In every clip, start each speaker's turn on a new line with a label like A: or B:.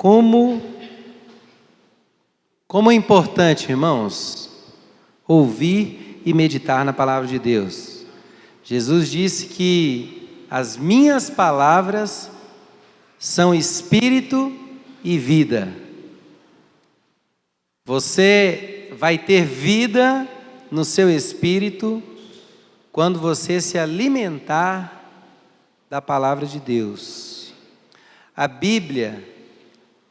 A: Como é importante, irmãos, ouvir e meditar na palavra de Deus. Jesus disse que as minhas palavras são espírito e vida. Você vai ter vida no seu espírito quando você se alimentar da palavra de Deus. A Bíblia,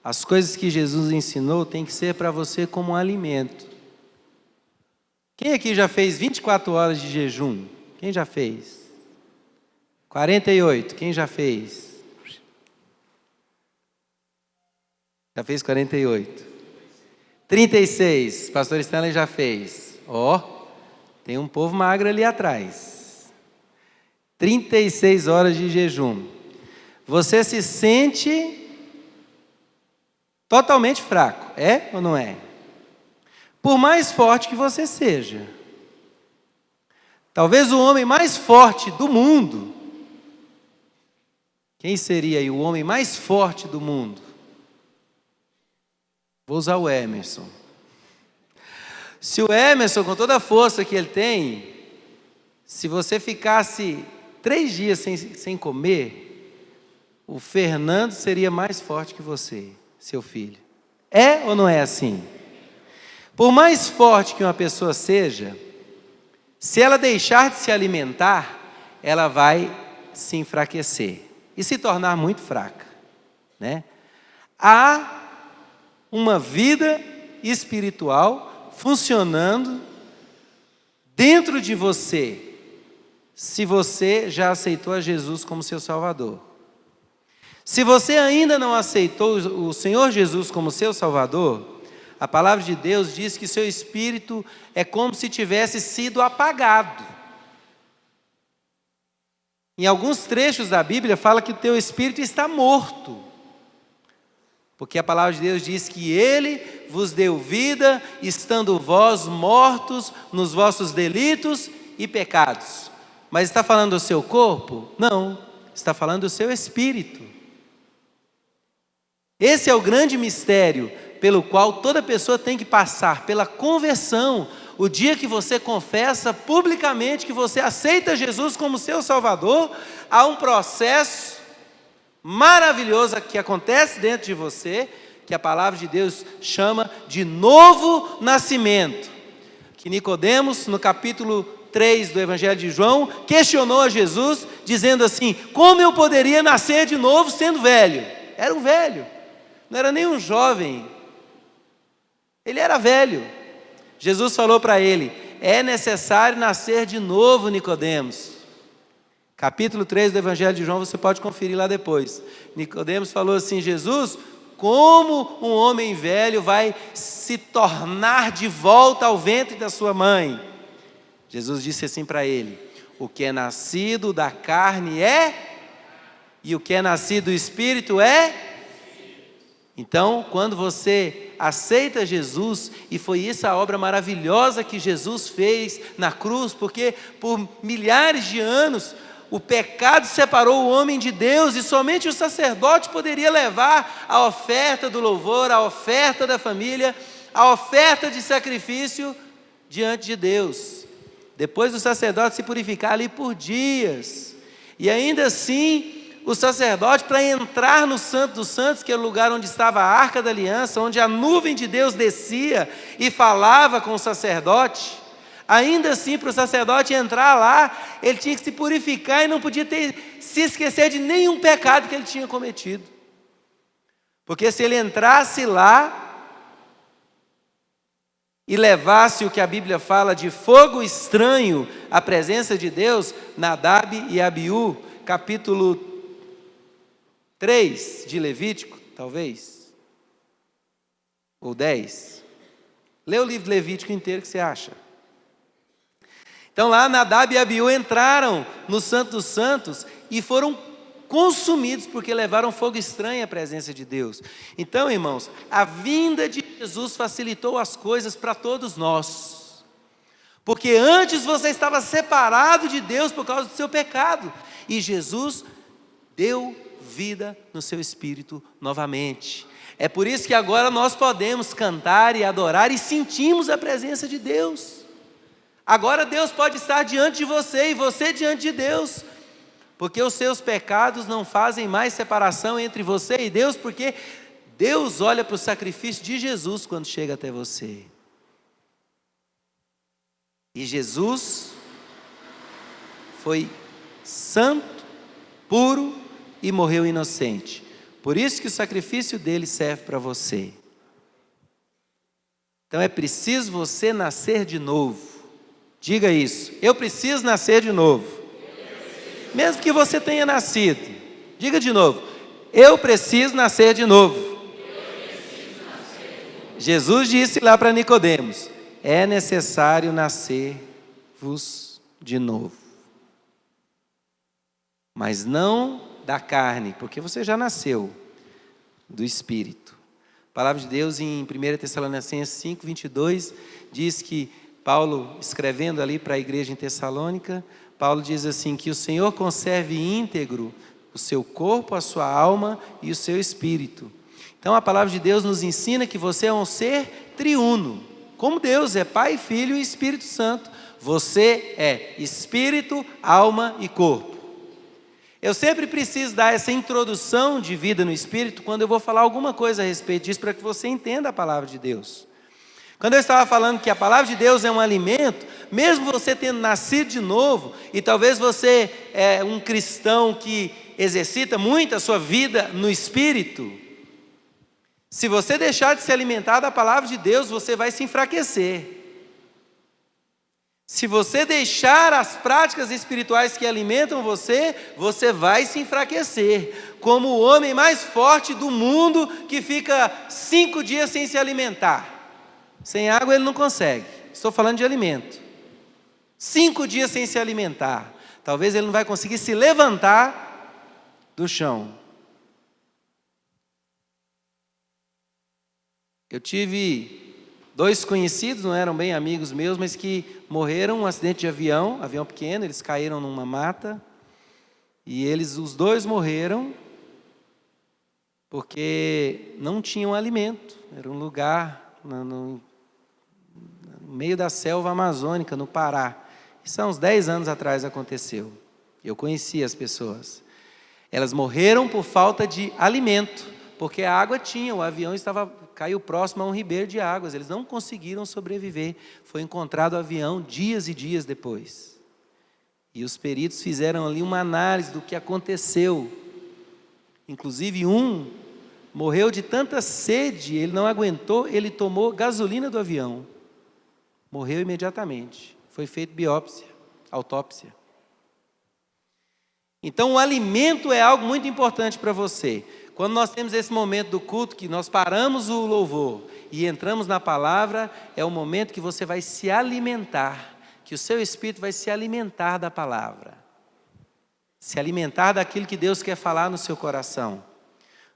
A: as coisas que Jesus ensinou, tem que ser para você como um alimento. Quem aqui já fez 24 horas de jejum? Quem já fez? 48, quem já fez? Já fez 48. 36, pastor Stanley já fez. Tem um povo magro ali atrás. 36 horas de jejum. Você se sente totalmente fraco, é ou não é? Por mais forte que você seja. Talvez o homem mais forte do mundo. Quem seria aí o homem mais forte do mundo? Vou usar o Emerson. Se o Emerson, com toda a força que ele tem, se você ficasse 3 dias sem comer, o Fernando seria mais forte que você, seu filho. É ou não é assim? Por mais forte que uma pessoa seja, se ela deixar de se alimentar, ela vai se enfraquecer e se tornar muito fraca, né? Há uma vida espiritual funcionando dentro de você, se você já aceitou a Jesus como seu Salvador. Se você ainda não aceitou o Senhor Jesus como seu Salvador, a palavra de Deus diz que seu espírito é como se tivesse sido apagado. Em alguns trechos da Bíblia fala que o teu espírito está morto. Porque a palavra de Deus diz que Ele vos deu vida, estando vós mortos nos vossos delitos e pecados. Mas está falando do seu corpo? Não, está falando do seu espírito. Esse é o grande mistério pelo qual toda pessoa tem que passar, pela conversão. O dia que você confessa publicamente que você aceita Jesus como seu Salvador, há um processo maravilhoso que acontece dentro de você, que a palavra de Deus chama de novo nascimento. Que Nicodemos, no capítulo 3 do Evangelho de João, questionou a Jesus, dizendo assim: como eu poderia nascer de novo sendo velho? Era um velho, não era nem um jovem, ele era velho. Jesus falou para ele: é necessário nascer de novo, Nicodemos. Capítulo 3 do Evangelho de João, você pode conferir lá depois. Nicodemos falou assim: Jesus, como um homem velho vai se tornar de volta ao ventre da sua mãe? Jesus disse assim para ele: o que é nascido da carne é, e o que é nascido do Espírito é. Então, quando você aceita Jesus, e foi isso a obra maravilhosa que Jesus fez na cruz, porque por milhares de anos o pecado separou o homem de Deus, e somente o sacerdote poderia levar a oferta do louvor, a oferta da família, a oferta de sacrifício diante de Deus. Depois do sacerdote se purificar ali por dias, e ainda assim o sacerdote, para entrar no Santo dos Santos, que é o lugar onde estava a Arca da Aliança, onde a nuvem de Deus descia e falava com o sacerdote, ainda assim, para o sacerdote entrar lá, ele tinha que se purificar e não podia se esquecer de nenhum pecado que ele tinha cometido. Porque se ele entrasse lá e levasse o que a Bíblia fala de fogo estranho à presença de Deus, Nadab e Abiú, capítulo 3 de Levítico, talvez, ou 10. Lê o livro de Levítico inteiro, que você acha? Então lá Nadab e Abiú entraram no Santo dos Santos e foram consumidos porque levaram fogo estranho à presença de Deus. Então, irmãos, a vinda de Jesus facilitou as coisas para todos nós. Porque antes você estava separado de Deus por causa do seu pecado, e Jesus deu vida no seu espírito novamente. É por isso que agora nós podemos cantar e adorar e sentimos a presença de Deus. Agora Deus pode estar diante de você e você diante de Deus, porque os seus pecados não fazem mais separação entre você e Deus, porque Deus olha para o sacrifício de Jesus quando chega até você. E Jesus foi santo, puro e morreu inocente. Por isso que o sacrifício dele serve para você. Então é preciso você nascer de novo. Diga isso, eu preciso nascer de novo. Mesmo que você tenha nascido, diga de novo, eu preciso nascer de novo. Jesus disse lá para Nicodemos, é necessário nascer-vos de novo. Mas não da carne, porque você já nasceu do Espírito. A palavra de Deus em 1 Tessalonicenses 5, 22, diz que Paulo, escrevendo ali para a igreja em Tessalônica, Paulo diz assim, que o Senhor conserve íntegro o seu corpo, a sua alma e o seu espírito. Então a palavra de Deus nos ensina que você é um ser triuno. Como Deus é Pai, Filho e Espírito Santo, você é espírito, alma e corpo. Eu sempre preciso dar essa introdução de vida no Espírito quando eu vou falar alguma coisa a respeito disso, para que você entenda a palavra de Deus. Quando eu estava falando que a palavra de Deus é um alimento, mesmo você tendo nascido de novo, e talvez você é um cristão que exercita muito a sua vida no Espírito, se você deixar de se alimentar da palavra de Deus, você vai se enfraquecer. Se você deixar as práticas espirituais que alimentam você, você vai se enfraquecer. Como o homem mais forte do mundo que fica 5 dias sem se alimentar. Sem água ele não consegue. Estou falando de alimento. 5 dias sem se alimentar. Talvez ele não vai conseguir se levantar do chão. Eu tive 2 conhecidos, não eram bem amigos meus, mas que morreram em um acidente de avião pequeno, eles caíram numa mata, e os 2 morreram, porque não tinham alimento, era um lugar no meio da selva amazônica, no Pará. Isso há uns 10 anos atrás aconteceu, eu conheci as pessoas. Elas morreram por falta de alimento, porque a água tinha, o avião caiu próximo a um ribeiro de águas, eles não conseguiram sobreviver. Foi encontrado o avião dias e dias depois. E os peritos fizeram ali uma análise do que aconteceu. Inclusive um morreu de tanta sede, ele não aguentou, ele tomou gasolina do avião. Morreu imediatamente. Foi feita biópsia, autópsia. Então o alimento é algo muito importante para você. Quando nós temos esse momento do culto, que nós paramos o louvor e entramos na palavra, é o momento que você vai se alimentar, que o seu espírito vai se alimentar da palavra, se alimentar daquilo que Deus quer falar no seu coração.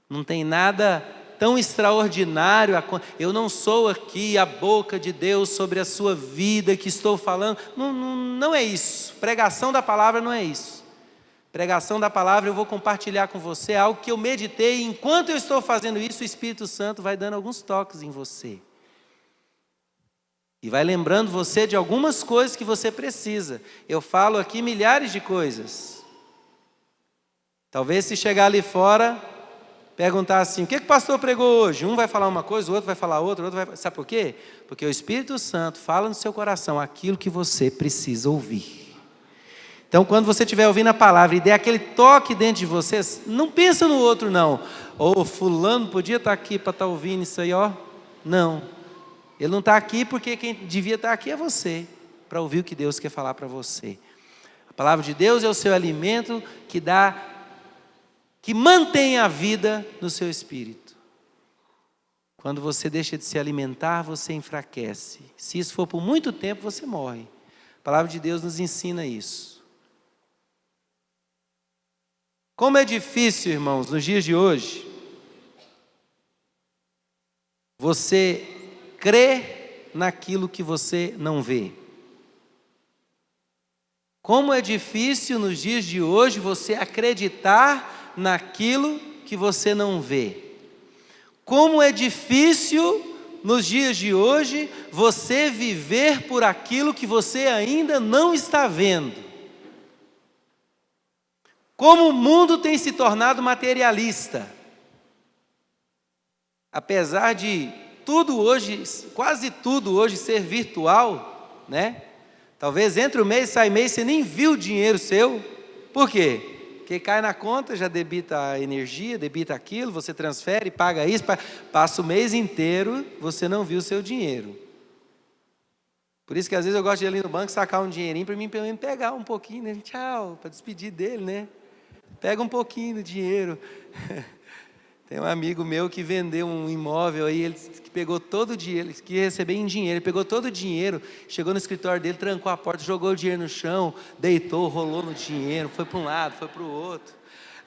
A: Não tem nada tão extraordinário, eu não sou aqui a boca de Deus sobre a sua vida que estou falando, não é isso, pregação da palavra não é isso. Pregação da palavra, eu vou compartilhar com você algo que eu meditei, e enquanto eu estou fazendo isso, o Espírito Santo vai dando alguns toques em você. E vai lembrando você de algumas coisas que você precisa. Eu falo aqui milhares de coisas. Talvez se chegar ali fora, perguntar assim, o que o pastor pregou hoje? Um vai falar uma coisa, o outro vai falar outra, sabe por quê? Porque o Espírito Santo fala no seu coração aquilo que você precisa ouvir. Então, quando você estiver ouvindo a palavra e der aquele toque dentro de você, não pensa no outro não. Fulano podia estar aqui para estar ouvindo isso aí, ó. Não, ele não está aqui porque quem devia estar aqui é você, para ouvir o que Deus quer falar para você. A palavra de Deus é o seu alimento que mantém a vida no seu espírito. Quando você deixa de se alimentar, você enfraquece. Se isso for por muito tempo, você morre. A palavra de Deus nos ensina isso. Como é difícil, irmãos, nos dias de hoje, você crer naquilo que você não vê. Como é difícil nos dias de hoje você acreditar naquilo que você não vê. Como é difícil nos dias de hoje você viver por aquilo que você ainda não está vendo. Como o mundo tem se tornado materialista. Apesar de tudo hoje, quase tudo hoje ser virtual, né? Talvez entre o mês e sai mês você nem viu o dinheiro seu. Por quê? Porque cai na conta, já debita a energia, debita aquilo, você transfere, paga isso, passa o mês inteiro, você não viu o seu dinheiro. Por isso que às vezes eu gosto de ir ali no banco, sacar um dinheirinho para mim pegar um pouquinho, né? Tchau, para despedir dele, né? Pega um pouquinho do dinheiro. Tem um amigo meu que vendeu um imóvel aí, ele que pegou todo o dinheiro, ele queria receber em dinheiro, ele pegou todo o dinheiro, chegou no escritório dele, trancou a porta, jogou o dinheiro no chão, deitou, rolou no dinheiro, foi para um lado, foi para o outro.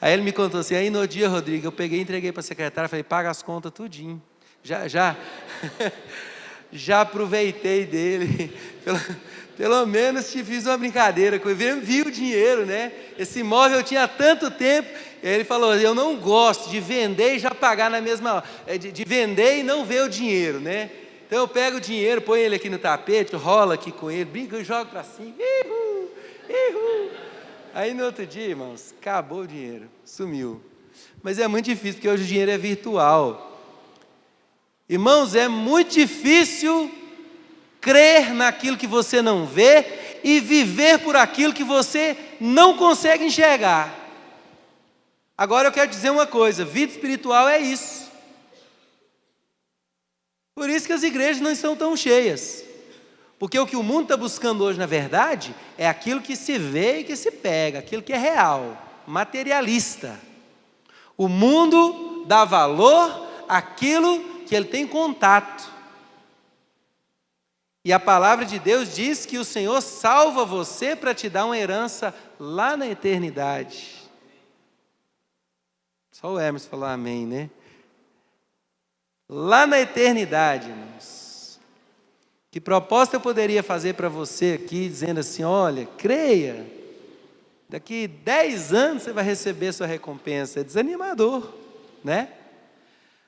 A: Aí ele me contou assim, aí no dia, Rodrigo, eu peguei e entreguei para a secretária, falei, paga as contas tudinho. Já aproveitei dele, pelo menos te fiz uma brincadeira, que eu vi o dinheiro, né? Esse imóvel eu tinha tanto tempo. E aí ele falou, eu não gosto de vender e já pagar na mesma hora, de vender e não ver o dinheiro, né? Então eu pego o dinheiro, ponho ele aqui no tapete, rolo aqui com ele, brinco e jogo para cima. Aí no outro dia, irmãos, acabou o dinheiro, sumiu. Mas é muito difícil, porque hoje o dinheiro é virtual. Irmãos, é muito difícil crer naquilo que você não vê e viver por aquilo que você não consegue enxergar. Agora eu quero dizer uma coisa, vida espiritual é isso. Por isso que as igrejas não estão tão cheias. Porque o que o mundo está buscando hoje, na verdade, é aquilo que se vê e que se pega, aquilo que é real, materialista. O mundo dá valor àquilo que ele tem contato. E a palavra de Deus diz que o Senhor salva você para te dar uma herança lá na eternidade. Só o Hermes falou amém, né? Lá na eternidade, irmãos. Que proposta eu poderia fazer para você aqui, dizendo assim, olha, creia, daqui 10 anos você vai receber sua recompensa. É desanimador, né?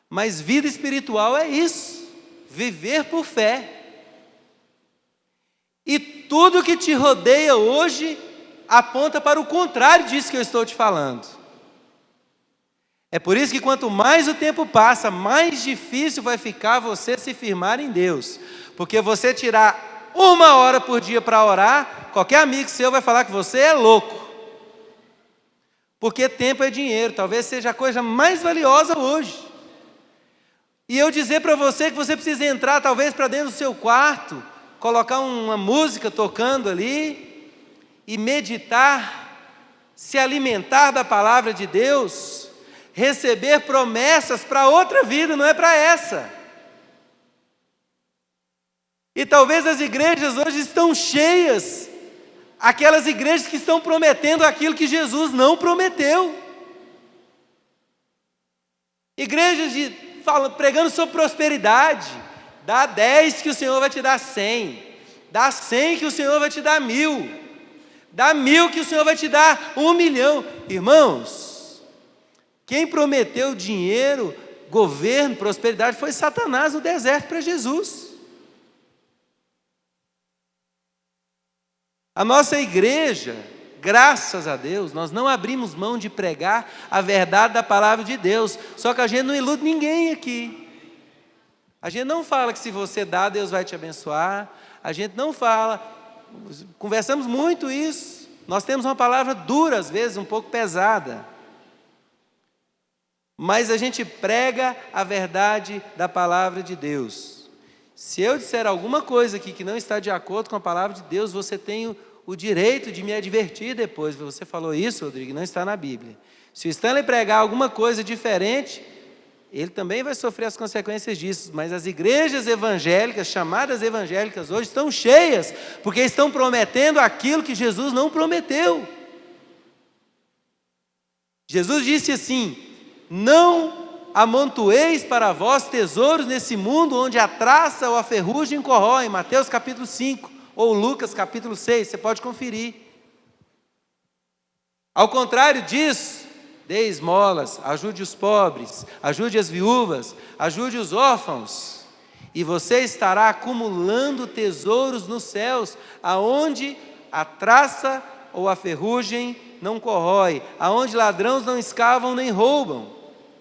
A: Mas vida espiritual é isso, viver por fé. E tudo que te rodeia hoje aponta para o contrário disso que eu estou te falando. É por isso que quanto mais o tempo passa, mais difícil vai ficar você se firmar em Deus. Porque você tirar 1 hora por dia para orar, qualquer amigo seu vai falar que você é louco. Porque tempo é dinheiro, talvez seja a coisa mais valiosa hoje. E eu dizer para você que você precisa entrar talvez para dentro do seu quarto, colocar uma música tocando ali e meditar, se alimentar da palavra de Deus, receber promessas para outra vida, não é para essa. E talvez as igrejas hoje estão cheias, aquelas igrejas que estão prometendo aquilo que Jesus não prometeu. Igrejas pregando sobre prosperidade, dá 10 que o Senhor vai te dar 100, dá 100 que o Senhor vai te dar 1000, dá 1000 que o Senhor vai te dar 1 milhão. Irmãos, quem prometeu dinheiro, governo, prosperidade foi Satanás no deserto para Jesus. A nossa igreja, graças a Deus, nós não abrimos mão de pregar a verdade da palavra de Deus, só que a gente não ilude ninguém aqui. A gente não fala que se você dá, Deus vai te abençoar, a gente não fala, conversamos muito isso, nós temos uma palavra dura às vezes, um pouco pesada, mas a gente prega a verdade da palavra de Deus. Se eu disser alguma coisa aqui que não está de acordo com a palavra de Deus, você tem o direito de me advertir depois. Você falou isso, Rodrigo, não está na Bíblia. Se o Stanley pregar alguma coisa diferente, ele também vai sofrer as consequências disso. Mas as igrejas evangélicas, chamadas evangélicas hoje, estão cheias, porque estão prometendo aquilo que Jesus não prometeu. Jesus disse assim, não amontoeis para vós tesouros nesse mundo, onde a traça ou a ferrugem corroem, Mateus capítulo 5, ou Lucas capítulo 6, você pode conferir. Ao contrário disso, dê esmolas, ajude os pobres, ajude as viúvas, ajude os órfãos, e você estará acumulando tesouros nos céus, aonde a traça ou a ferrugem não corrói, aonde ladrões não escavam nem roubam.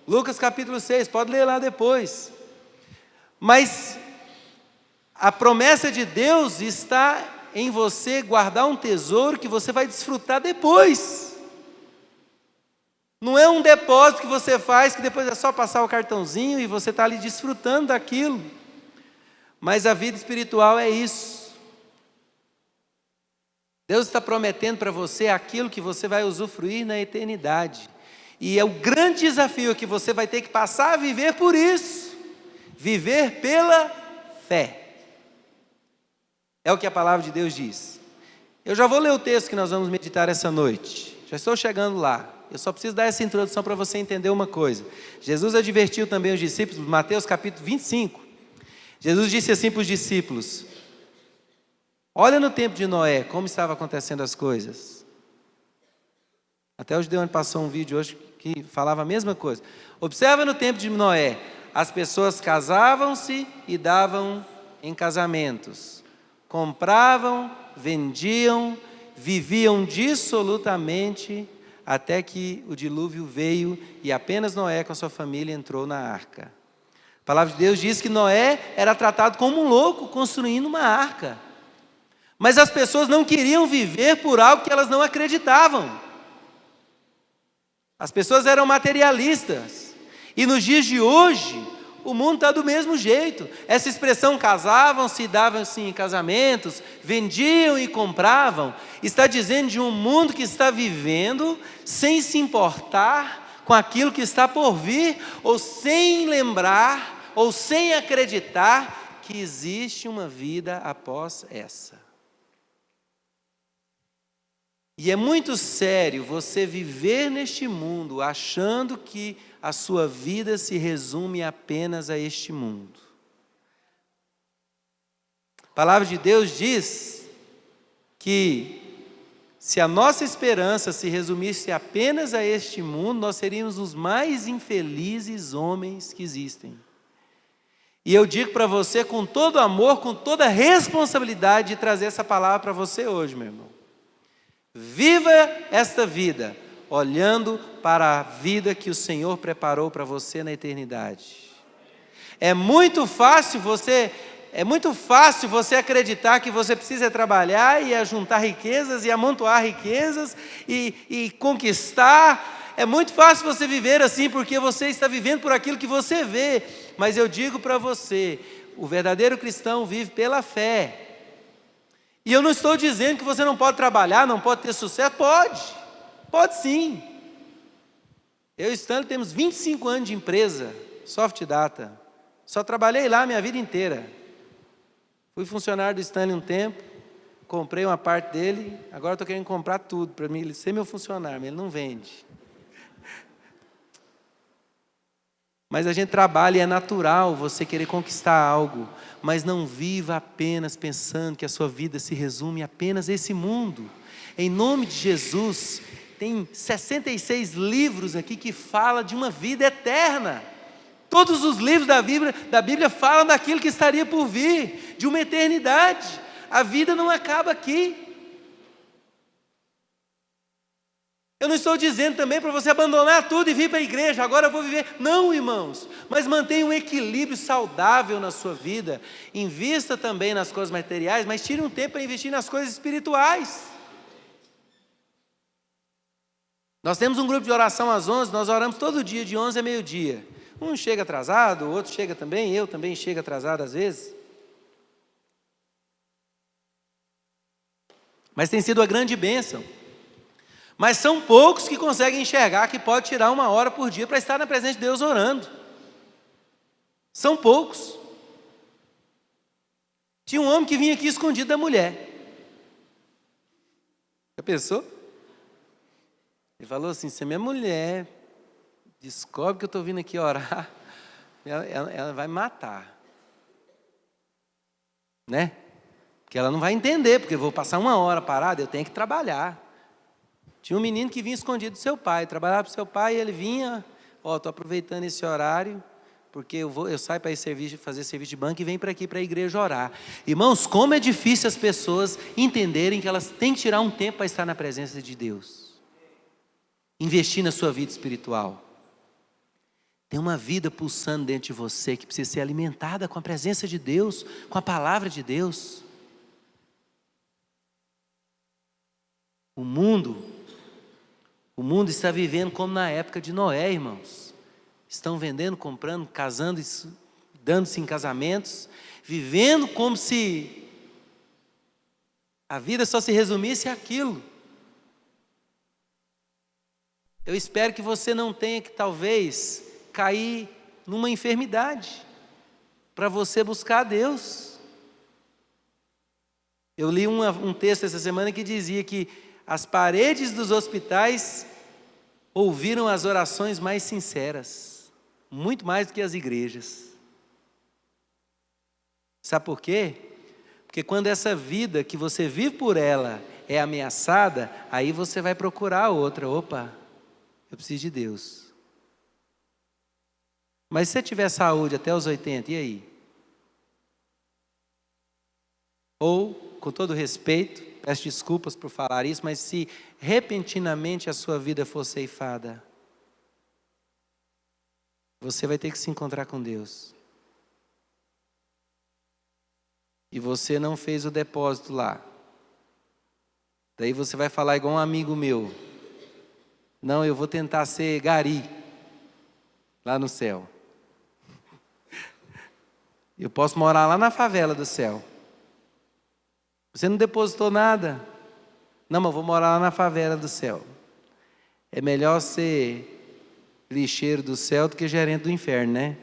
A: Lucas capítulo 6, pode ler lá depois. Mas a promessa de Deus está em você guardar um tesouro que você vai desfrutar depois. Não é um depósito que você faz, que depois é só passar o cartãozinho e você está ali desfrutando daquilo. Mas a vida espiritual é isso. Deus está prometendo para você aquilo que você vai usufruir na eternidade. E é o grande desafio que você vai ter que passar a viver por isso. Viver pela fé. É o que a palavra de Deus diz. Eu já vou ler o texto que nós vamos meditar essa noite. Já estou chegando lá. Eu só preciso dar essa introdução para você entender uma coisa. Jesus advertiu também os discípulos, Mateus capítulo 25. Jesus disse assim para os discípulos: olha no tempo de Noé, como estavam acontecendo as coisas. Até o Gideone passou um vídeo hoje que falava a mesma coisa. Observa no tempo de Noé, as pessoas casavam-se e davam em casamentos. Compravam, vendiam, viviam dissolutamente, até que o dilúvio veio e apenas Noé com a sua família entrou na arca. A palavra de Deus diz que Noé era tratado como um louco construindo uma arca. Mas as pessoas não queriam viver por algo que elas não acreditavam. As pessoas eram materialistas. E nos dias de hoje, o mundo está do mesmo jeito. Essa expressão casavam-se e davam-se em casamentos, vendiam e compravam, está dizendo de um mundo que está vivendo sem se importar com aquilo que está por vir, ou sem lembrar, ou sem acreditar que existe uma vida após essa. E é muito sério você viver neste mundo achando que a sua vida se resume apenas a este mundo. A palavra de Deus diz que se a nossa esperança se resumisse apenas a este mundo, nós seríamos os mais infelizes homens que existem. E eu digo para você com todo amor, com toda a responsabilidade de trazer essa palavra para você hoje, meu irmão. Viva esta vida, olhando para a vida que o Senhor preparou para você na eternidade. É muito fácil você acreditar que você precisa trabalhar e juntar riquezas e amontoar riquezas e conquistar. É muito fácil você viver assim porque você está vivendo por aquilo que você vê. Mas eu digo para você, o verdadeiro cristão vive pela fé. E eu não estou dizendo que você não pode trabalhar, não pode ter sucesso. Pode sim. Eu e Stanley temos 25 anos de empresa, Soft Data. Só trabalhei lá a minha vida inteira. Fui funcionário do Stanley um tempo, comprei uma parte dele, agora estou querendo comprar tudo para mim, ele ser meu funcionário, mas ele não vende. Mas a gente trabalha e é natural você querer conquistar algo, mas não viva apenas pensando que a sua vida se resume apenas a esse mundo. Em nome de Jesus, tem 66 livros aqui que falam de uma vida eterna. Todos os livros da Bíblia falam daquilo que estaria por vir, de uma eternidade. A vida não acaba aqui. Eu não estou dizendo também para você abandonar tudo e vir para a igreja, agora eu vou viver. Não, irmãos, mas mantenha um equilíbrio saudável na sua vida. Invista também nas coisas materiais, mas tire um tempo para investir nas coisas espirituais. Nós temos um grupo de oração às 11, nós oramos todo dia, de 11 a meio-dia. Um chega atrasado, o outro chega também, eu também chego atrasado às vezes. Mas tem sido uma grande bênção. Mas são poucos que conseguem enxergar que pode tirar 1 hora por dia para estar na presença de Deus orando. São poucos. Tinha um homem que vinha aqui escondido da mulher. Já pensou? Ele falou assim, se a minha mulher descobre que eu estou vindo aqui orar, ela vai me matar. Né? Porque ela não vai entender, porque eu vou passar 1 hora parada, eu tenho que trabalhar. Tinha um menino que vinha escondido do seu pai, trabalhava para o seu pai, e ele vinha, estou aproveitando esse horário, porque eu saio para ir fazer serviço de banco e venho para aqui para a igreja orar. Irmãos, como é difícil as pessoas entenderem que elas têm que tirar um tempo para estar na presença de Deus. Investir na sua vida espiritual. Tem uma vida pulsando dentro de você que precisa ser alimentada com a presença de Deus, com a palavra de Deus. O mundo está vivendo como na época de Noé, irmãos. Estão vendendo, comprando, casando, dando-se em casamentos, vivendo como se a vida só se resumisse àquilo. Eu espero que você não tenha que talvez cair numa enfermidade para você buscar a Deus. Eu li um texto essa semana que dizia que as paredes dos hospitais ouviram as orações mais sinceras, muito mais do que as igrejas. Sabe por quê? Porque quando essa vida que você vive por ela é ameaçada, aí você vai procurar outra. Opa, eu preciso de Deus. Mas se você tiver saúde até os 80, e aí? Ou, com todo respeito, peço desculpas por falar isso, mas se repentinamente a sua vida for ceifada, você vai ter que se encontrar com Deus. E você não fez o depósito lá. Daí você vai falar igual um amigo meu. Não, eu vou tentar ser gari lá no céu. Eu posso morar lá na favela do céu. Você não depositou nada? Não, mas eu vou morar lá na favela do céu. É melhor ser lixeiro do céu do que gerente do inferno, né?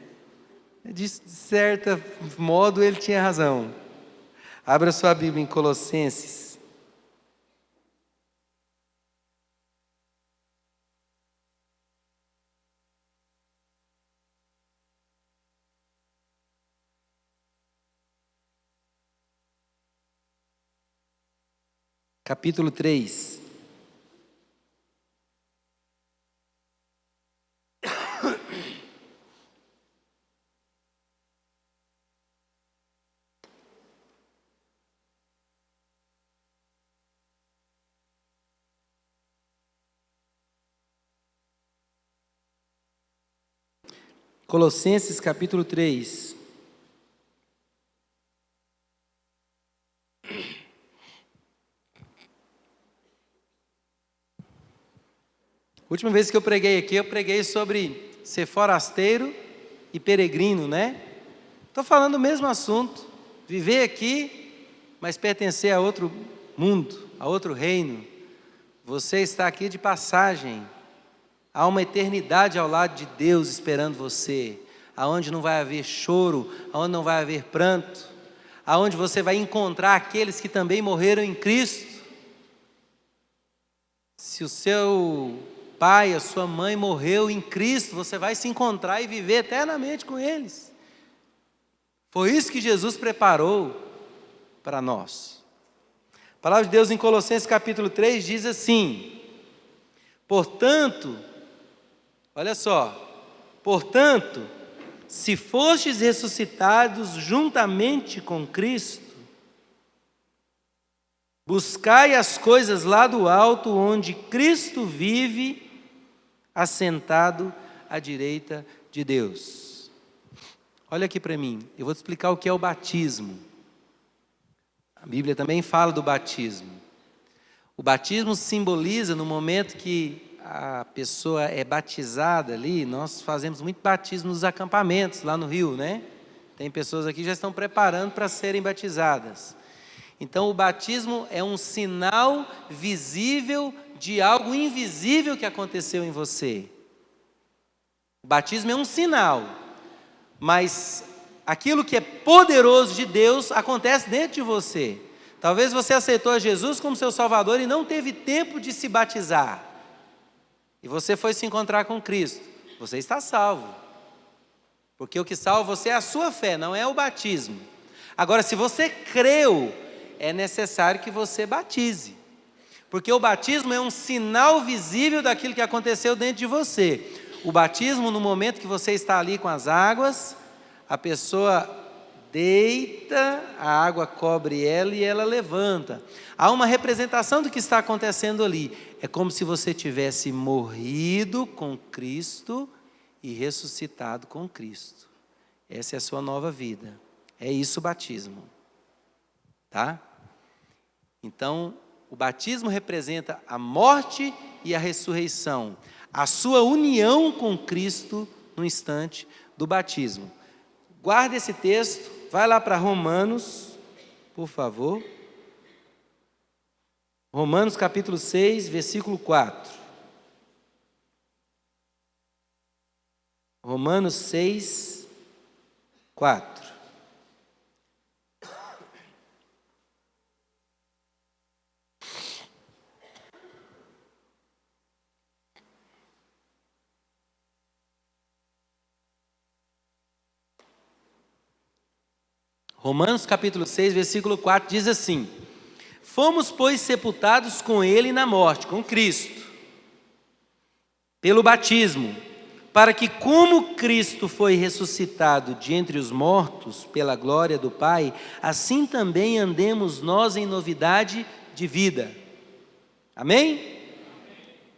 A: De certo modo ele tinha razão. Abra sua Bíblia em Colossenses. Capítulo 3. Colossenses capítulo 3. A última vez que eu preguei aqui, eu preguei sobre ser forasteiro e peregrino, né? Estou falando o mesmo assunto. Viver aqui, mas pertencer a outro mundo, a outro reino. Você está aqui de passagem. Há uma eternidade ao lado de Deus esperando você. Aonde não vai haver choro, aonde não vai haver pranto. Aonde você vai encontrar aqueles que também morreram em Cristo. Se o seu pai, a sua mãe morreu em Cristo, você vai se encontrar e viver eternamente com eles. Foi isso que Jesus preparou para nós. A palavra de Deus em Colossenses capítulo 3 diz assim: portanto, olha só, portanto, se fostes ressuscitados juntamente com Cristo, buscai as coisas lá do alto, onde Cristo vive, assentado à direita de Deus. Olha aqui para mim, eu vou te explicar o que é o batismo. A Bíblia também fala do batismo. O batismo simboliza no momento que a pessoa é batizada ali. Nós fazemos muito batismo nos acampamentos lá no Rio, né? Tem pessoas aqui que já estão preparando para serem batizadas. Então o batismo é um sinal visível de algo invisível que aconteceu em você. O batismo é um sinal, mas aquilo que é poderoso de Deus acontece dentro de você. Talvez você aceitou a Jesus como seu Salvador e não teve tempo de se batizar. E você foi se encontrar com Cristo. Você está salvo. Porque o que salva você é a sua fé, não é o batismo. Agora, se você creu, é necessário que você batize. Porque o batismo é um sinal visível daquilo que aconteceu dentro de você. O batismo, no momento que você está ali com as águas, a pessoa deita, a água cobre ela e ela levanta. Há uma representação do que está acontecendo ali. É como se você tivesse morrido com Cristo e ressuscitado com Cristo. Essa é a sua nova vida. É isso o batismo. Tá? Então, o batismo representa a morte e a ressurreição. A sua união com Cristo no instante do batismo. Guarda esse texto, vai lá para Romanos, por favor. Romanos capítulo 6, versículo 4. Romanos 6, 4. Romanos capítulo 6, versículo 4 diz assim: fomos, pois, sepultados com ele na morte, com Cristo, pelo batismo, para que, como Cristo foi ressuscitado de entre os mortos pela glória do Pai, assim também andemos nós em novidade de vida. Amém?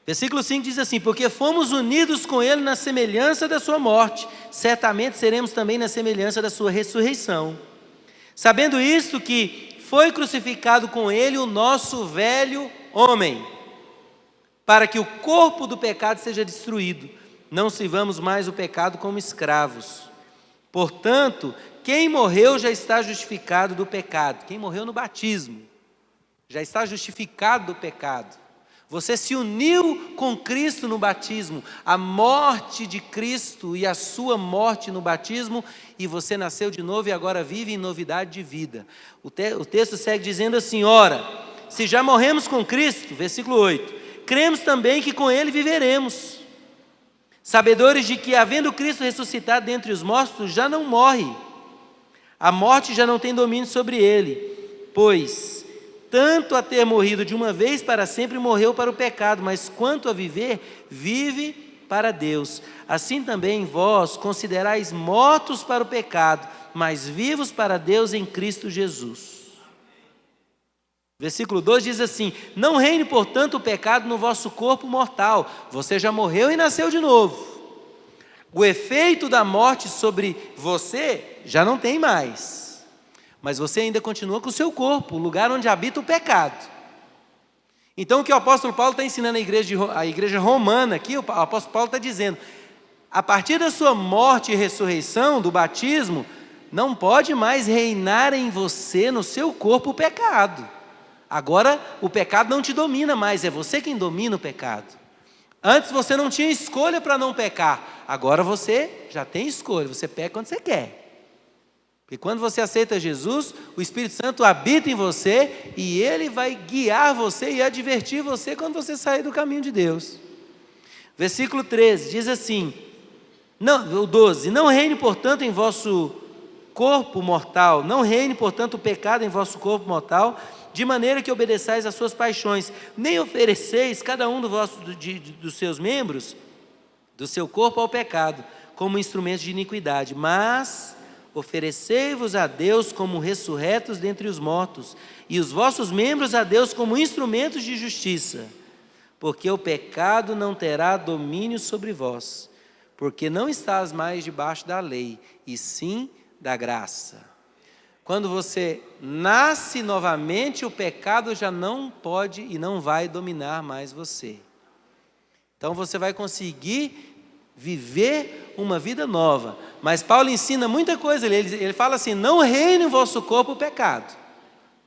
A: Versículo 5 diz assim: porque fomos unidos com ele na semelhança da sua morte, certamente seremos também na semelhança da sua ressurreição. Sabendo isto, que foi crucificado com ele o nosso velho homem, para que o corpo do pecado seja destruído, não sirvamos mais o pecado como escravos. Portanto, quem morreu já está justificado do pecado. Quem morreu no batismo já está justificado do pecado. Você se uniu com Cristo no batismo, a morte de Cristo e a sua morte no batismo, e você nasceu de novo e agora vive em novidade de vida. O texto segue dizendo assim: ora, se já morremos com Cristo, versículo 8, cremos também que com ele viveremos, sabedores de que, havendo Cristo ressuscitado dentre os mortos, já não morre, a morte já não tem domínio sobre ele, pois tanto a ter morrido de uma vez para sempre, morreu para o pecado, mas quanto a viver, vive para Deus. Assim também vós considerais mortos para o pecado, mas vivos para Deus em Cristo Jesus. Versículo 2 diz assim: não reine, portanto, o pecado no vosso corpo mortal. Você já morreu e nasceu de novo. O efeito da morte sobre você já não tem mais. Mas você ainda continua com o seu corpo, o lugar onde habita o pecado. Então o que o apóstolo Paulo está ensinando a igreja romana aqui, o apóstolo Paulo está dizendo: a partir da sua morte e ressurreição, do batismo, não pode mais reinar em você, no seu corpo, o pecado. Agora o pecado não te domina mais, é você quem domina o pecado. Antes você não tinha escolha para não pecar, agora você já tem escolha, você peca quando você quer. Porque quando você aceita Jesus, o Espírito Santo habita em você e ele vai guiar você e advertir você quando você sair do caminho de Deus. Versículo 13 diz assim, o 12: não reine, portanto, em vosso corpo mortal, não reine, portanto, o pecado em vosso corpo mortal, de maneira que obedeçais às suas paixões, nem ofereceis cada um dos seus membros, do seu corpo ao pecado, como instrumentos de iniquidade, mas oferecei-vos a Deus como ressurretos dentre os mortos, e os vossos membros a Deus como instrumentos de justiça, porque o pecado não terá domínio sobre vós, porque não estás mais debaixo da lei, e sim da graça. Quando você nasce novamente, o pecado já não pode e não vai dominar mais você. Então você vai conseguir viver uma vida nova. Mas Paulo ensina muita coisa, ele fala assim: não reine em vosso corpo o pecado,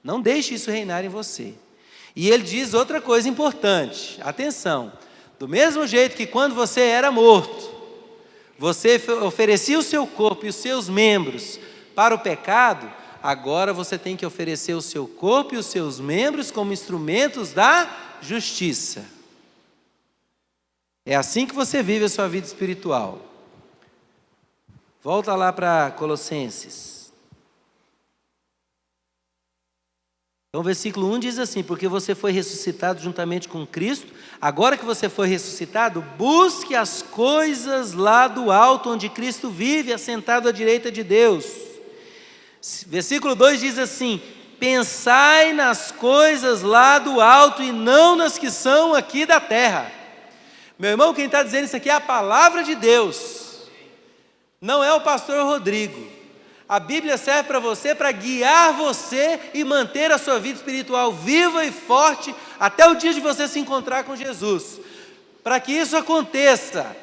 A: não deixe isso reinar em você. E ele diz outra coisa importante, atenção: do mesmo jeito que quando você era morto, você oferecia o seu corpo e os seus membros para o pecado, agora você tem que oferecer o seu corpo e os seus membros como instrumentos da justiça. É assim que você vive a sua vida espiritual. Volta lá para Colossenses. Então o versículo 1 diz assim: porque você foi ressuscitado juntamente com Cristo, agora que você foi ressuscitado, busque as coisas lá do alto, onde Cristo vive, assentado à direita de Deus. Versículo 2 diz assim: pensai nas coisas lá do alto e não nas que são aqui da terra. Meu irmão, quem está dizendo isso aqui é a palavra de Deus, não é o pastor Rodrigo. A Bíblia serve para você, para guiar você e manter a sua vida espiritual viva e forte até o dia de você se encontrar com Jesus. Para que isso aconteça,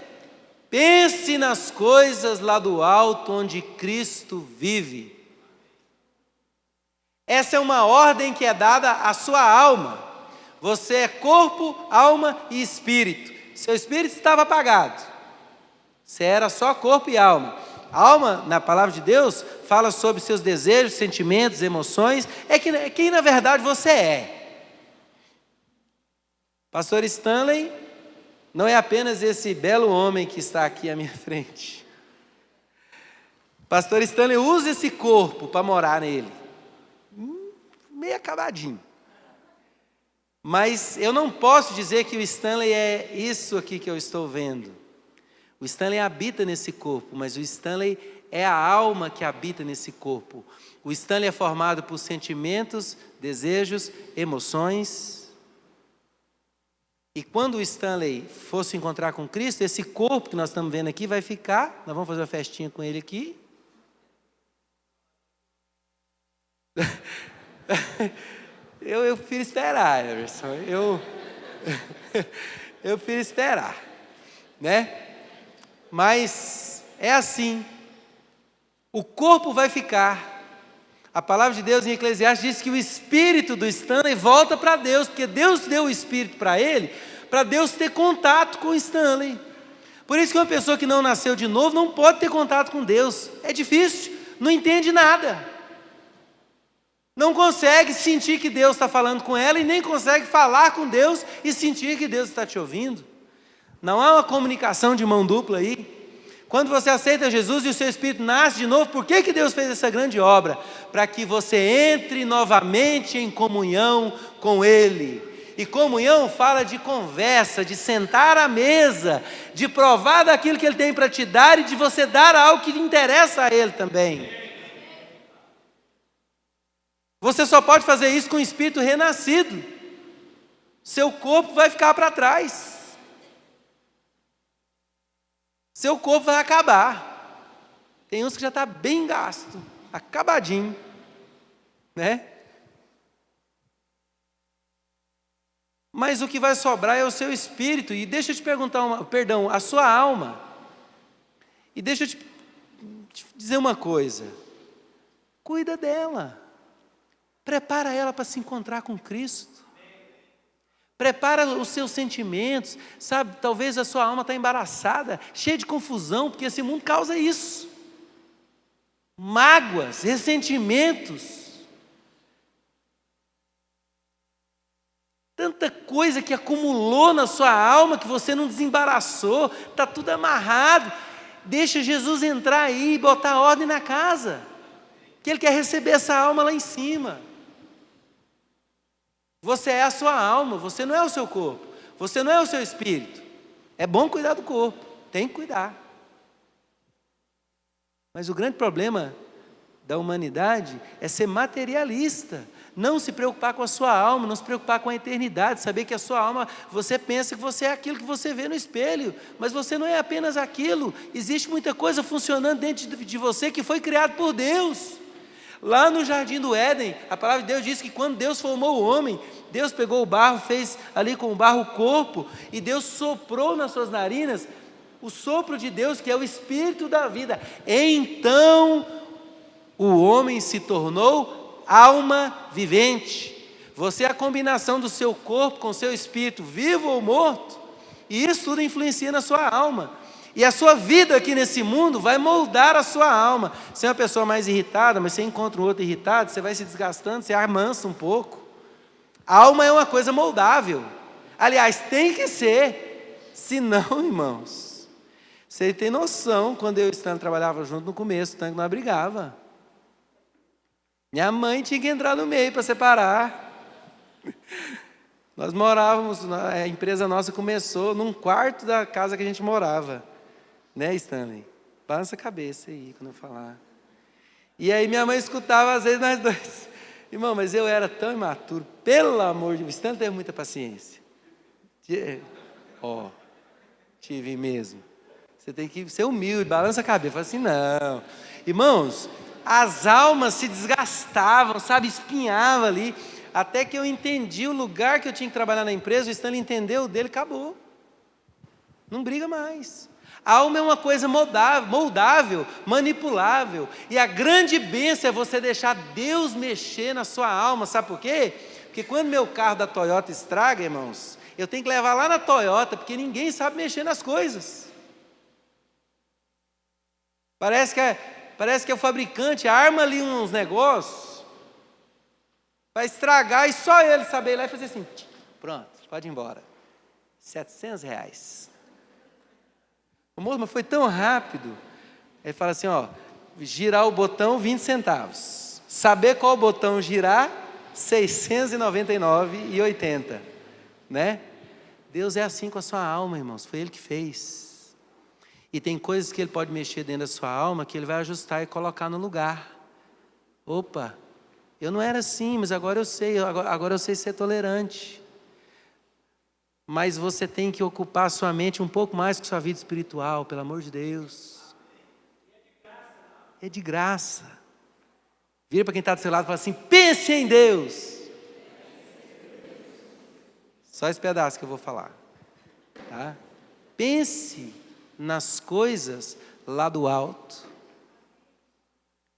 A: pense nas coisas lá do alto onde Cristo vive. Essa é uma ordem que é dada à sua alma. Você é corpo, alma e espírito. Seu espírito estava apagado. Você era só corpo e alma. A alma, na palavra de Deus, fala sobre seus desejos, sentimentos, emoções. É quem na verdade você é. Pastor Stanley não é apenas esse belo homem que está aqui à minha frente. Pastor Stanley usa esse corpo para morar nele. Meio acabadinho. Mas eu não posso dizer que o Stanley é isso aqui que eu estou vendo. O Stanley habita nesse corpo, mas o Stanley é a alma que habita nesse corpo. O Stanley é formado por sentimentos, desejos, emoções. E quando o Stanley for se encontrar com Cristo, esse corpo que nós estamos vendo aqui vai ficar, nós vamos fazer uma festinha com ele aqui. Eu prefiro esperar, Emerson. Eu prefiro esperar, né? Mas é assim, o corpo vai ficar. A palavra de Deus em Eclesiastes diz que o espírito do Stanley volta para Deus, porque Deus deu o espírito para ele, para Deus ter contato com o Stanley. Por isso que uma pessoa que não nasceu de novo não pode ter contato com Deus. É difícil, não entende nada. Não consegue sentir que Deus está falando com ela e nem consegue falar com Deus e sentir que Deus está te ouvindo. Não há uma comunicação de mão dupla aí. Quando você aceita Jesus e o seu espírito nasce de novo, por que Deus fez essa grande obra? Para que você entre novamente em comunhão com Ele. E comunhão fala de conversa, de sentar à mesa, de provar daquilo que Ele tem para te dar e de você dar algo que lhe interessa a Ele também. Você só pode fazer isso com o espírito renascido. Seu corpo vai ficar para trás. Seu corpo vai acabar. Tem uns que já está bem gasto, acabadinho, né? Mas o que vai sobrar é o seu espírito. E deixa eu te perguntar, a sua alma. E deixa eu te dizer uma coisa. Cuida dela. Prepara ela para se encontrar com Cristo. Prepara os seus sentimentos, sabe? Talvez a sua alma está embaraçada, cheia de confusão, porque esse mundo causa isso. Mágoas, ressentimentos. Tanta coisa que acumulou na sua alma que você não desembaraçou, está tudo amarrado. Deixa Jesus entrar aí e botar ordem na casa, que Ele quer receber essa alma lá em cima. Você é a sua alma, você não é o seu corpo, você não é o seu espírito. É bom cuidar do corpo, tem que cuidar. Mas o grande problema da humanidade é ser materialista, não se preocupar com a sua alma, não se preocupar com a eternidade, saber que a sua alma, você pensa que você é aquilo que você vê no espelho, mas você não é apenas aquilo, existe muita coisa funcionando dentro de você que foi criado por Deus. Lá no jardim do Éden, a palavra de Deus diz que quando Deus formou o homem, Deus pegou o barro, fez ali com o barro o corpo, e Deus soprou nas suas narinas o sopro de Deus, que é o espírito da vida. Então o homem se tornou alma vivente. Você é a combinação do seu corpo com o seu espírito, vivo ou morto, e isso tudo influencia na sua alma. E a sua vida aqui nesse mundo vai moldar a sua alma. Você é uma pessoa mais irritada, mas você encontra um outro irritado, você vai se desgastando, você amansa um pouco. A alma é uma coisa moldável. Aliás, tem que ser. Se não, irmãos, você tem noção, quando eu e o Stanley trabalhava junto no começo, o Stanley não brigava. Minha mãe tinha que entrar no meio para separar. Nós morávamos, a empresa nossa começou num quarto da casa que a gente morava. Né, Stanley? Balança a cabeça aí quando eu falar. E aí minha mãe escutava às vezes nós dois. Irmão, mas eu era tão imaturo, pelo amor de Deus, Stanley teve muita paciência. Tive mesmo. Você tem que ser humilde, balança a cabeça. Fala assim, não. Irmãos, as almas se desgastavam, sabe, espinhava ali, até que eu entendi o lugar que eu tinha que trabalhar na empresa, o Stanley entendeu o dele, acabou. Não briga mais. A alma é uma coisa moldável, manipulável, e a grande bênção é você deixar Deus mexer na sua alma, sabe por quê? Porque quando meu carro da Toyota estraga, irmãos, eu tenho que levar lá na Toyota, porque ninguém sabe mexer nas coisas. Parece que o fabricante arma ali uns negócios para estragar e só ele saber ir lá e fazer assim, pronto, pode ir embora. R$700. Moço, mas foi tão rápido. Ele fala assim, girar o botão 20 centavos. Saber qual botão girar, R$699,80. Né? Deus é assim com a sua alma, irmãos. Foi Ele que fez. E tem coisas que Ele pode mexer dentro da sua alma que Ele vai ajustar e colocar no lugar. Opa, eu não era assim, mas agora eu sei. Agora eu sei ser tolerante. Mas você tem que ocupar a sua mente um pouco mais com sua vida espiritual, pelo amor de Deus. É de graça. Vira para quem está do seu lado e fala assim, pense em Deus. Só esse pedaço que eu vou falar. Tá? Pense nas coisas lá do alto.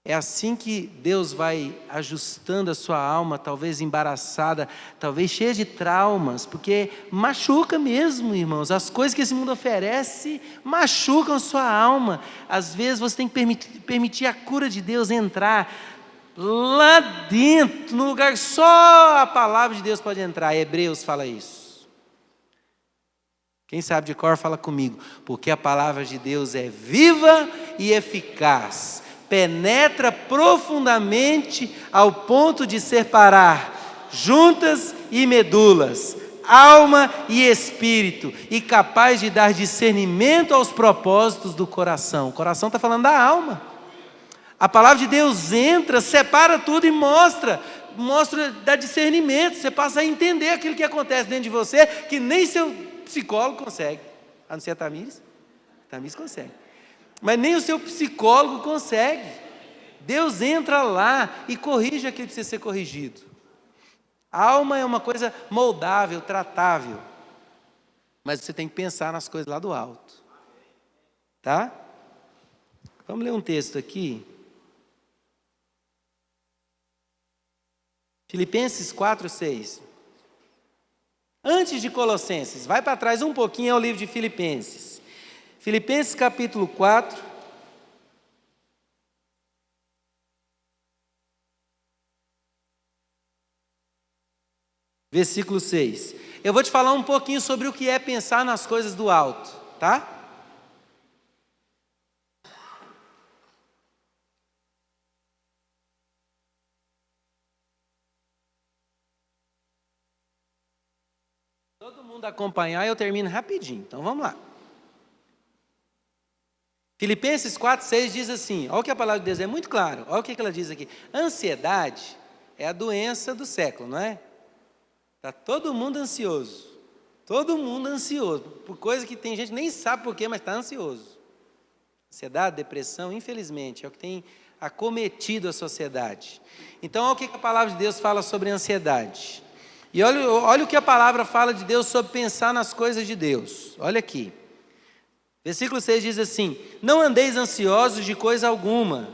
A: É assim que Deus vai ajustando a sua alma, talvez embaraçada, talvez cheia de traumas, porque machuca mesmo, irmãos. As coisas que esse mundo oferece machucam a sua alma. Às vezes você tem que permitir a cura de Deus entrar lá dentro, no lugar que só a palavra de Deus pode entrar. Hebreus fala isso. Quem sabe de cor fala comigo. Porque a palavra de Deus é viva e eficaz. Penetra profundamente ao ponto de separar juntas e medulas, alma e espírito, e capaz de dar discernimento aos propósitos do coração. O coração está falando da alma. A palavra de Deus entra, separa tudo e mostra, dá discernimento. Você passa a entender aquilo que acontece dentro de você, que nem seu psicólogo consegue. A não ser a Tamires. Tamires consegue. Mas nem o seu psicólogo consegue. Deus entra lá e corrige aquilo que precisa ser corrigido. A alma é uma coisa moldável, tratável. Mas você tem que pensar nas coisas lá do alto. Tá? Vamos ler um texto aqui. Filipenses 4:6. Antes de Colossenses, vai para trás um pouquinho, é o livro de Filipenses. Filipenses capítulo 4, versículo 6. Eu vou te falar um pouquinho sobre o que é pensar nas coisas do alto, tá? Todo mundo acompanhar, eu termino rapidinho, então vamos lá. Filipenses 4:6 diz assim, olha o que a palavra de Deus é muito claro, olha o que ela diz aqui. Ansiedade é a doença do século, não é? Está todo mundo ansioso, por coisa que tem gente que nem sabe por quê, mas está ansioso. Ansiedade, depressão, infelizmente, é o que tem acometido a sociedade. Então, olha o que a palavra de Deus fala sobre ansiedade. E olha o que a palavra fala de Deus sobre pensar nas coisas de Deus. Olha aqui. Versículo 6 diz assim, não andeis ansiosos de coisa alguma.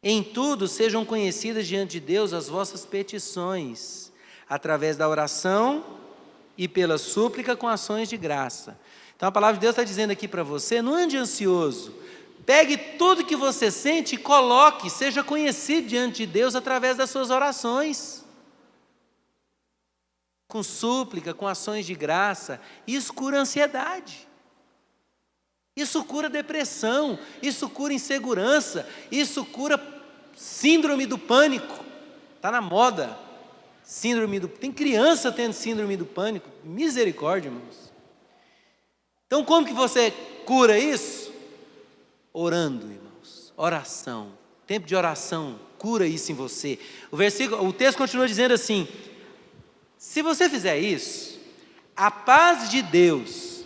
A: Em tudo sejam conhecidas diante de Deus as vossas petições, através da oração e pela súplica com ações de graça. Então a palavra de Deus está dizendo aqui para você, não ande ansioso. Pegue tudo que você sente e coloque, seja conhecido diante de Deus através das suas orações. Com súplica, com ações de graça. Isso cura a ansiedade. Isso cura depressão, isso cura insegurança, isso cura síndrome do pânico, está na moda. Tem criança tendo síndrome do pânico, misericórdia, irmãos. Então como que você cura isso? Orando, irmãos, oração, tempo de oração, cura isso em você. O texto continua dizendo assim: se você fizer isso, a paz de Deus,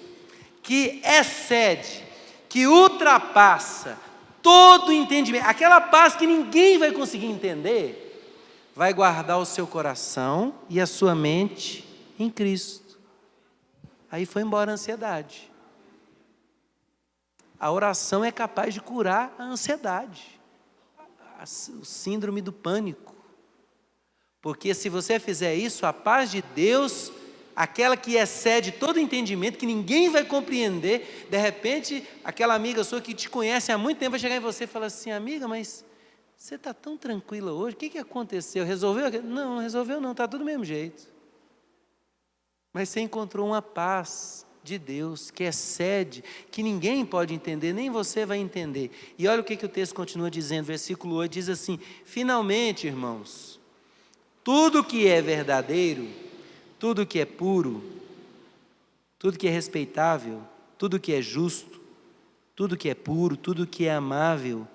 A: que excede, que ultrapassa todo entendimento, aquela paz que ninguém vai conseguir entender, vai guardar o seu coração e a sua mente em Cristo. Aí foi embora a ansiedade. A oração é capaz de curar a ansiedade, o síndrome do pânico. Porque se você fizer isso, a paz de Deus, aquela que excede todo entendimento, que ninguém vai compreender, de repente, aquela amiga sua que te conhece há muito tempo vai chegar em você e falar assim: amiga, mas você está tão tranquila hoje, o que aconteceu? Resolveu? Não, não resolveu não, está tudo do mesmo jeito. Mas você encontrou uma paz de Deus que excede, que ninguém pode entender, nem você vai entender. E olha o que o texto continua dizendo, versículo 8, diz assim: finalmente, irmãos, tudo que é verdadeiro, tudo que é puro, tudo que é respeitável, tudo que é justo, tudo que é puro, tudo que é amável,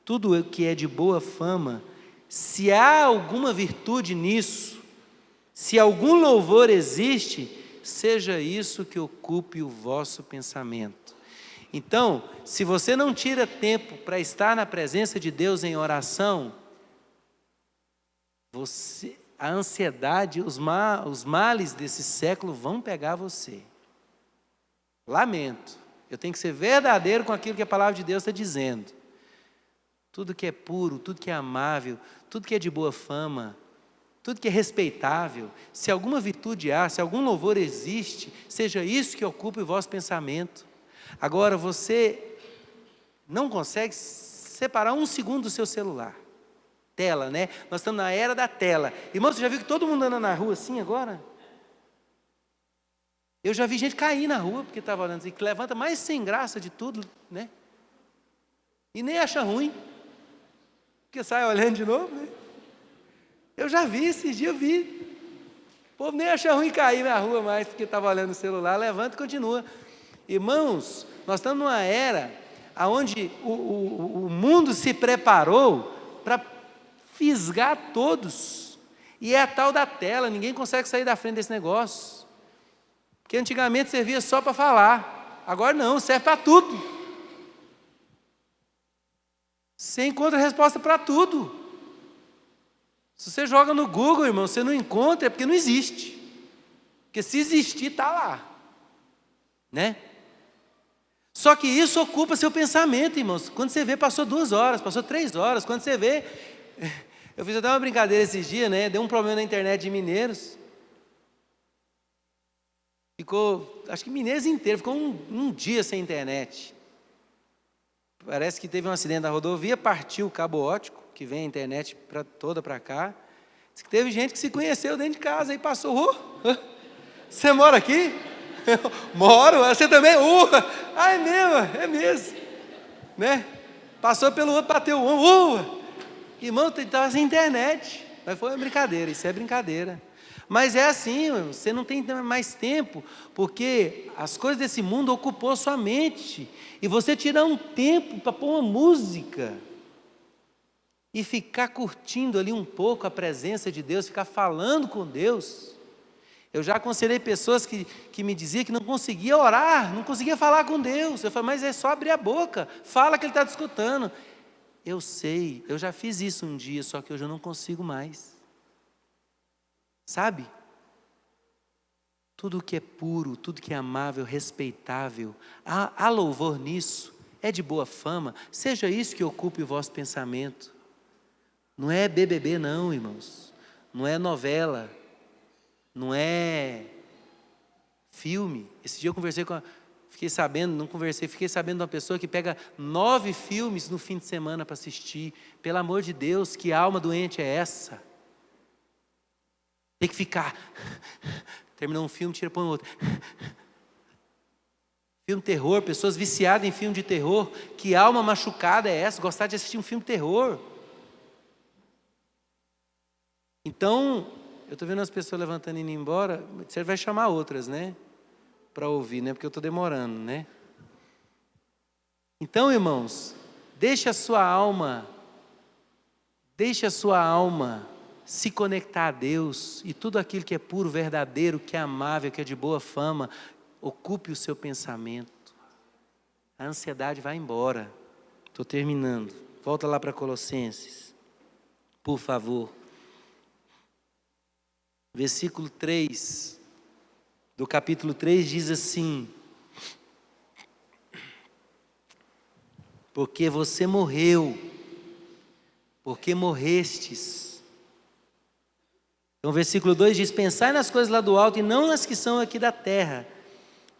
A: tudo que é de boa fama, se há alguma virtude nisso, se algum louvor existe, seja isso que ocupe o vosso pensamento. Então, se você não tira tempo para estar na presença de Deus em oração, a ansiedade, os males desse século vão pegar você. Lamento, eu tenho que ser verdadeiro com aquilo que a palavra de Deus está dizendo. Tudo que é puro, tudo que é amável, tudo que é de boa fama, tudo que é respeitável, se alguma virtude há, se algum louvor existe, seja isso que ocupe o vosso pensamento. Agora, você não consegue separar um segundo do seu celular. Tela, né? Nós estamos na era da tela. Irmão, você já viu que todo mundo anda na rua assim agora? Eu já vi gente cair na rua porque estava olhando assim, que levanta mais sem graça de tudo, né? E nem acha ruim, porque sai olhando de novo, né? Eu já vi, esses dias eu vi. O povo nem acha ruim cair na rua mais, porque estava olhando o celular, levanta e continua. Irmãos, nós estamos numa era onde o mundo se preparou para fisgar todos. E é a tal da tela, ninguém consegue sair da frente desse negócio. Porque antigamente servia só para falar, agora não, serve para tudo. Você encontra resposta para tudo. Se você joga no Google, irmão, você não encontra, é porque não existe. Porque se existir, está lá. Né? Só que isso ocupa seu pensamento, irmãos. Quando você vê, passou 2 horas, passou 3 horas. Quando você vê, eu fiz até uma brincadeira esses dias, né? Deu um problema na internet de Mineiros. Ficou, acho que Mineiros inteiro, ficou um dia sem internet. Parece que teve um acidente na rodovia, partiu o cabo óptico, que vem a internet toda para cá. Diz que teve gente que se conheceu dentro de casa e passou. Você mora aqui? Eu moro. Você também? É mesmo. Né? Passou pelo outro, bateu o ombro. Irmão, estava sem internet. Mas foi uma brincadeira, isso é brincadeira. Mas é assim, você não tem mais tempo, porque as coisas desse mundo ocupou sua mente. E você tirar um tempo para pôr uma música e ficar curtindo ali um pouco a presença de Deus, ficar falando com Deus. Eu já aconselhei pessoas que me diziam que não conseguia orar, não conseguia falar com Deus. Eu falei, mas é só abrir a boca, fala que Ele está te escutando. Eu sei, eu já fiz isso um dia, só que hoje eu não consigo mais. Sabe? Tudo que é puro, tudo que é amável, respeitável, há louvor nisso, é de boa fama, seja isso que ocupe o vosso pensamento. Não é BBB não, irmãos, não é novela, não é filme. Esse dia eu conversei fiquei sabendo de uma pessoa que pega 9 filmes no fim de semana para assistir. Pelo amor de Deus, que alma doente é essa? Tem que ficar, terminou um filme, tira para um outro. Filme terror, pessoas viciadas em filme de terror. Que alma machucada é essa? Gostar de assistir um filme de terror? Então, eu estou vendo as pessoas levantando e indo embora, você vai chamar outras, né? Para ouvir, né? Porque eu estou demorando, né? Então, irmãos, deixe a sua alma se conectar a Deus, e tudo aquilo que é puro, verdadeiro, que é amável, que é de boa fama, ocupe o seu pensamento. A ansiedade vai embora. Estou terminando. Volta lá para Colossenses, por favor. Versículo 3, do capítulo 3 diz assim: porque você morreu, porque morrestes. Então, versículo 2 diz: pensai nas coisas lá do alto e não nas que são aqui da terra,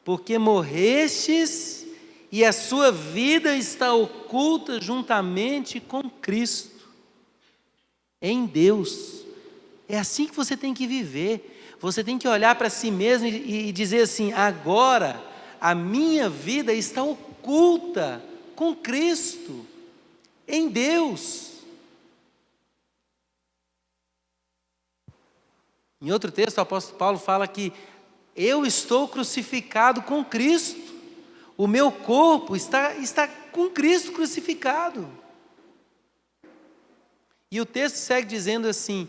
A: porque morrestes e a sua vida está oculta juntamente com Cristo, em Deus. É assim que você tem que viver. Você tem que olhar para si mesmo e dizer assim: agora a minha vida está oculta com Cristo, em Deus. Em outro texto, o apóstolo Paulo fala que eu estou crucificado com Cristo, o meu corpo está com Cristo crucificado. E o texto segue dizendo assim: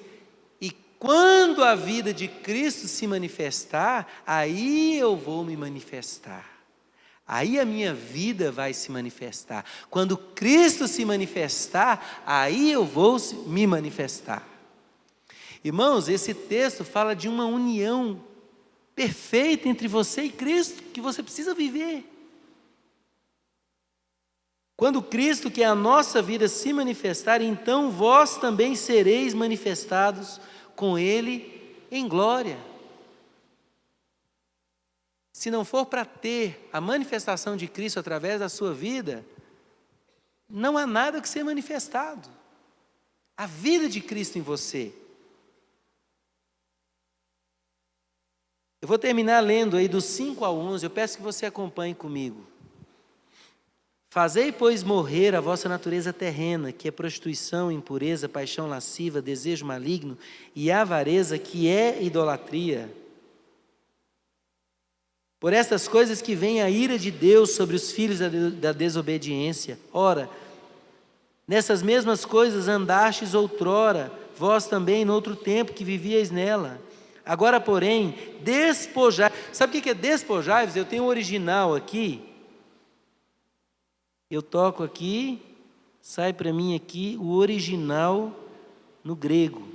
A: e quando a vida de Cristo se manifestar, aí eu vou me manifestar. Aí a minha vida vai se manifestar. Quando Cristo se manifestar, aí eu vou me manifestar. Irmãos, esse texto fala de uma união perfeita entre você e Cristo, que você precisa viver. Quando Cristo, que é a nossa vida, se manifestar, então vós também sereis manifestados com Ele em glória. Se não for para ter a manifestação de Cristo através da sua vida, não há nada que ser manifestado. A vida de Cristo em você. Eu vou terminar lendo aí dos 5 ao 11, eu peço que você acompanhe comigo. Fazei, pois, morrer a vossa natureza terrena, que é prostituição, impureza, paixão lasciva, desejo maligno e avareza, que é idolatria. Por estas coisas que vem a ira de Deus sobre os filhos da desobediência. Ora, nessas mesmas coisas andastes outrora, vós também, noutro tempo que vivíeis nela. Agora, porém, despojai. Sabe o que é despojai-vos? Eu tenho o original aqui. Eu toco aqui, sai para mim aqui o original no grego.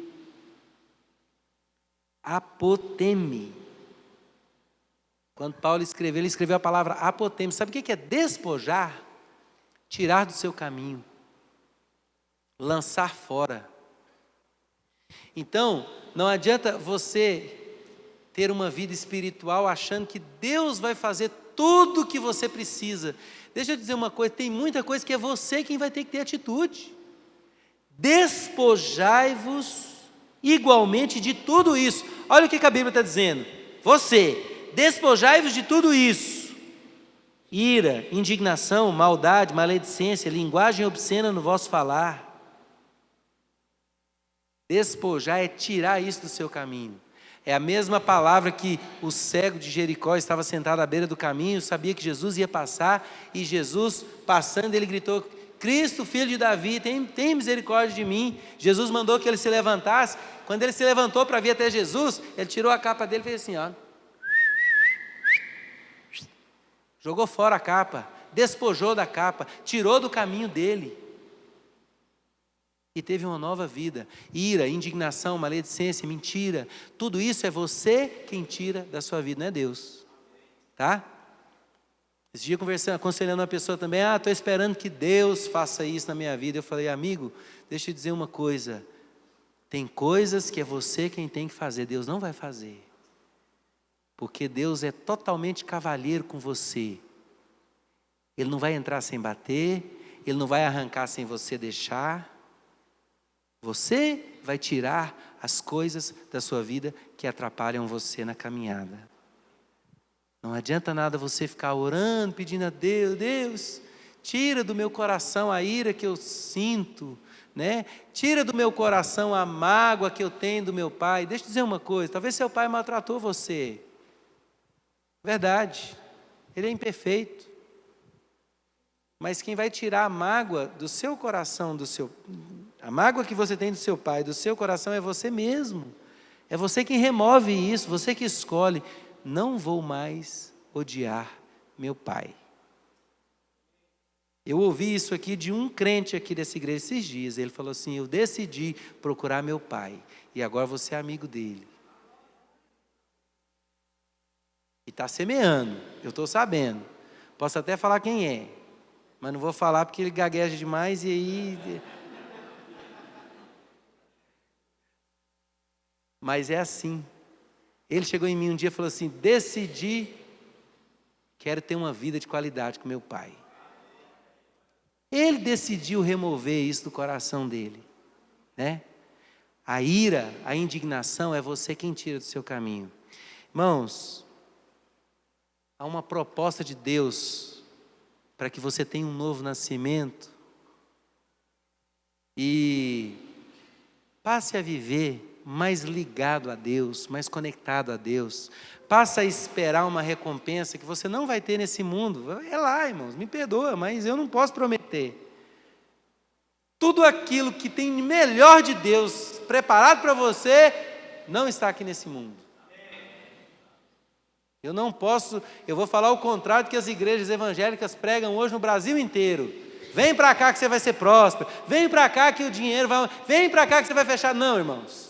A: Apoteme. Quando Paulo escreveu, ele escreveu a palavra apoteme. Sabe o que é despojar? Tirar do seu caminho. Lançar fora. Então, não adianta você ter uma vida espiritual achando que Deus vai fazer tudo o que você precisa. Deixa eu dizer uma coisa, tem muita coisa que é você quem vai ter que ter atitude. Despojai-vos igualmente de tudo isso. Olha o que a Bíblia está dizendo. Você, despojai-vos de tudo isso. Ira, indignação, maldade, maledicência, linguagem obscena no vosso falar. Despojar é tirar isso do seu caminho. É a mesma palavra que o cego de Jericó estava sentado à beira do caminho, sabia que Jesus ia passar, e Jesus, passando, ele gritou: Cristo, filho de Davi, tem misericórdia de mim. Jesus mandou que ele se levantasse. Quando ele se levantou para vir até Jesus, ele tirou a capa dele e fez assim, ó. Jogou fora a capa, despojou da capa, tirou do caminho dele. E teve uma nova vida. Ira, indignação, maledicência, mentira. Tudo isso é você quem tira da sua vida, não é Deus. Tá? Esse dia conversando, aconselhando uma pessoa também. Estou esperando que Deus faça isso na minha vida. Eu falei, amigo, deixa eu dizer uma coisa. Tem coisas que é você quem tem que fazer. Deus não vai fazer. Porque Deus é totalmente cavalheiro com você. Ele não vai entrar sem bater. Ele não vai arrancar sem você deixar. Você vai tirar as coisas da sua vida que atrapalham você na caminhada. Não adianta nada você ficar orando, pedindo a Deus, Deus, Tira do meu coração a ira que eu sinto, né? Tira do meu coração a mágoa que eu tenho do meu pai. Deixa eu dizer uma coisa, talvez seu pai maltratou você. Verdade, ele é imperfeito. Mas quem vai tirar a mágoa do seu coração, a mágoa que você tem do seu pai, do seu coração, é você mesmo. É você quem remove isso, você que escolhe. Não vou mais odiar meu pai. Eu ouvi isso aqui de um crente aqui dessa igreja esses dias. Ele falou assim: eu decidi procurar meu pai, e agora vou ser amigo dele. E está semeando, eu estou sabendo. Posso até falar quem é, mas não vou falar porque ele gagueja demais e aí... Mas é assim. Ele chegou em mim um dia e falou assim: decidi, quero ter uma vida de qualidade com meu pai. Ele decidiu remover isso do coração dele, né? A ira, a indignação é você quem tira do seu caminho. Irmãos, há uma proposta de Deus para que você tenha um novo nascimento e passe a viver mais ligado a Deus, mais conectado a Deus. Passe a esperar uma recompensa que você não vai ter nesse mundo. É lá, irmãos, me perdoa, mas eu não posso prometer. Tudo aquilo que tem melhor de Deus preparado para você, não está aqui nesse mundo. Eu não posso, eu vou falar o contrário do que as igrejas evangélicas pregam hoje no Brasil inteiro. Vem para cá que você vai ser próspero. Vem para cá que o dinheiro vai... Vem para cá que você vai fechar. Não, irmãos.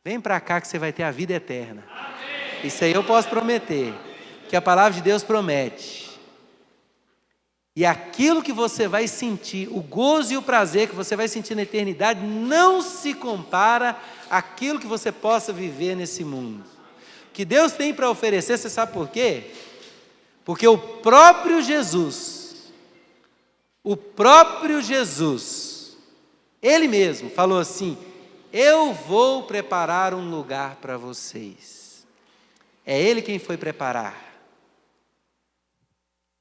A: Vem para cá que você vai ter a vida eterna. Isso aí eu posso prometer, que a palavra de Deus promete. E aquilo que você vai sentir, o gozo e o prazer que você vai sentir na eternidade, não se compara àquilo que você possa viver nesse mundo. O que Deus tem para oferecer, você sabe por quê? Porque o próprio Jesus, Ele mesmo falou assim: eu vou preparar um lugar para vocês. É Ele quem foi preparar.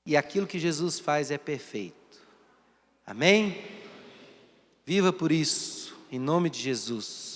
A: E aquilo que Jesus faz é perfeito. Amém? Viva por isso, em nome de Jesus.